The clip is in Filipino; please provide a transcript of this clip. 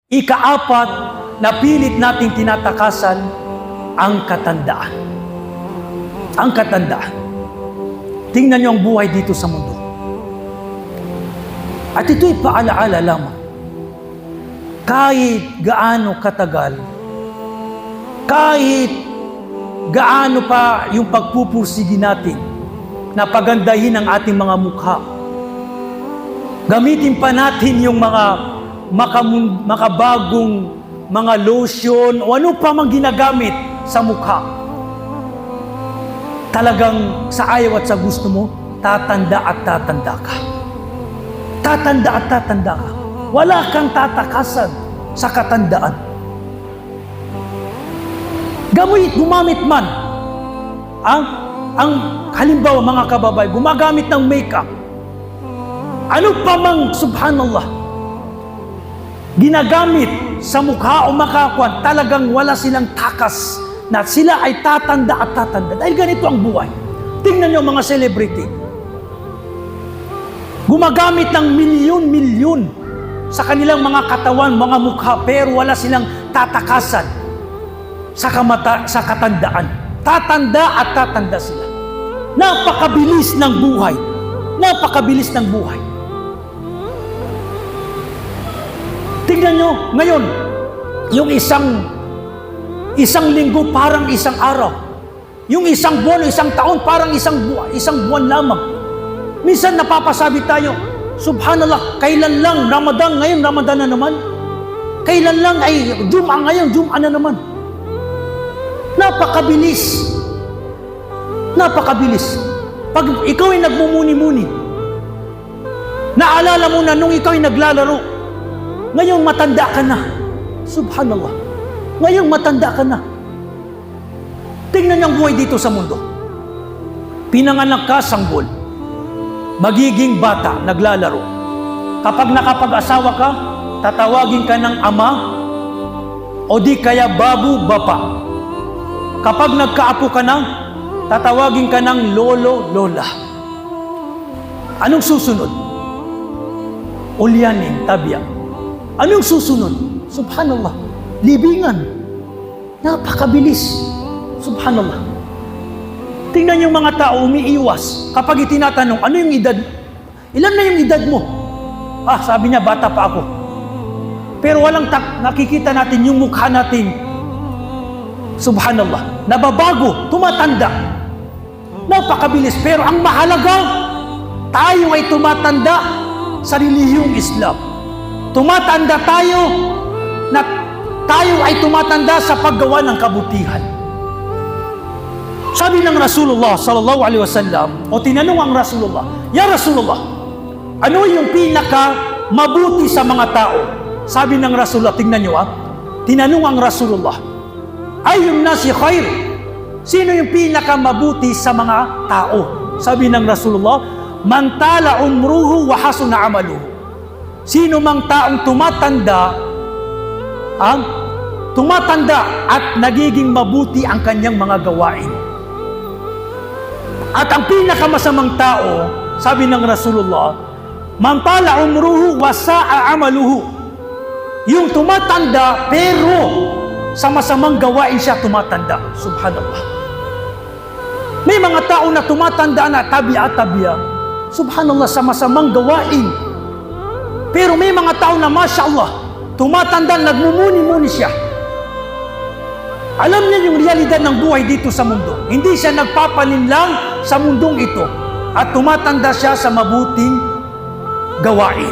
Ikaapat na pilit nating tinatakasan ang katandaan. Ang katandaan. Tingnan niyo ang buhay dito sa mundo. At ito'y paalaala lamang. Kahit gaano katagal, kahit gaano pa yung pagpupursigi natin na pagandahin ang ating mga mukha, gamitin pa natin yung mga makabagong mga lotion o ano pa mang ginagamit sa mukha. Talagang sa ayaw at sa gusto mo, tatanda at tatanda ka. Tatanda at tatanda ka. Wala kang tatakasan sa katandaan. Gumamit man ang halimbawa mga kababay, gumagamit ng makeup. Ano pa mang, subhanallah, ginagamit sa mukha o makakwan, talagang wala silang takas na sila ay tatanda at tatanda. Dahil ganito ang buhay. Tingnan niyo mga celebrity. Gumagamit ng milyon-milyon sa kanilang mga katawan, mga mukha, pero wala silang tatakasan sa katandaan. Tatanda at tatanda sila. Napakabilis ng buhay. Napakabilis ng buhay. Tingnan nyo, ngayon, yung isang linggo parang isang araw. Yung isang buwan o isang taon parang isang buwan lamang. Minsan napapasabi tayo, subhanallah, kailan lang Ramadan, ngayon Ramadan na naman. Kailan lang ay Jum'ah, ngayon Jum'ah na naman. Napakabilis. Napakabilis. Pag ikaw ay nagmumuni-muni, naalala mo na nung ikaw ay naglalaro, ngayon matanda ka na. Subhanallah. Ngayon matanda ka na. Tingnan niyo ang buhay dito sa mundo. Pinanganak ka, sanggol. Magiging bata, naglalaro. Kapag nakapag-asawa ka, tatawagin ka ng ama o di kaya babu, bapa. Kapag nagkaapo ka na, tatawagin ka ng lolo, lola. Anong susunod? Ulyanin, tabya. Anong susunod? Subhanallah. Libingan. Napakabilis. Subhanallah. Tingnan yung mga tao umiiwas. Kapag itinatanong, ano yung edad? Ilan na yung edad mo? Sabi niya, bata pa ako. Pero walang nakikita natin yung mukha natin. Subhanallah. Nababago, tumatanda. Napakabilis. Pero ang mahalaga, tayo ay tumatanda sa relihiyong Islam. Tumatanda tayo na tayo ay tumatanda sa paggawa ng kabutihan. Sabi ng Rasulullah sallallahu alaihi wasallam, o tinanong ang Rasulullah, Ya Rasulullah, ano yung pinaka mabuti sa mga tao? Sabi ng Rasulullah, tingnan nyo tinanong ang Rasulullah, Ayyun nasi khair? Sino yung pinaka mabuti sa mga tao? Sabi ng Rasulullah, Man tala umruhu wa hasuna amaluhu. Sino mang taong tumatanda at nagiging mabuti ang kanyang mga gawain. At ang pinakamasamang tao, sabi ng Rasulullah, Man tala umruhu wa sa'a amaluhu. Yung tumatanda pero sa masamang gawain siya tumatanda. Subhanallah. May mga tao na tumatanda na tabi'a-tabi'a. Subhanallah, sa masamang gawain. Pero may mga tao na Masya Allah, tumatanda, nagmumuni-muni siya. Alam niya yung realidad ng buhay dito sa mundo. Hindi siya nagpapalinlang sa mundong ito. At tumatanda siya sa mabuting gawain.